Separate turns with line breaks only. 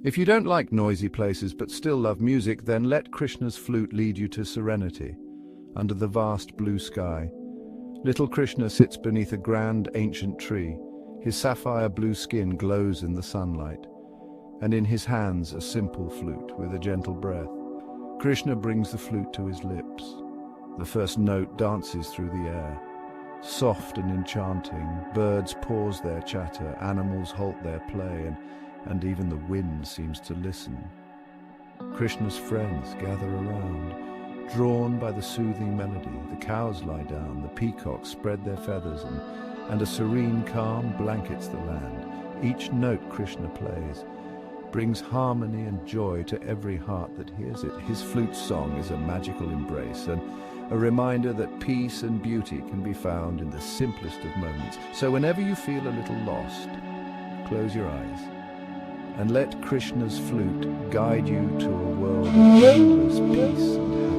If you don't like noisy places but still love music, then let Krishna's flute lead you to serenity, under the vast blue sky. Little Krishna sits beneath a grand ancient tree. His sapphire blue skin glows in the sunlight, and in his hands a simple flute with a gentle breath. Krishna brings the flute to his lips. The first note dances through the air. Soft and enchanting, birds pause their chatter, animals halt their play, and even the wind seems to listen. Krishna's friends gather around, drawn by the soothing melody. The cows lie down, the peacocks spread their feathers, and a serene calm blankets the land. Each note Krishna plays brings harmony and joy to every heart that hears it. His flute song is a magical embrace, and a reminder that peace and beauty can be found in the simplest of moments. So whenever you feel a little lost, close your eyes and let Krishna's flute guide you to a world of endless peace and happiness.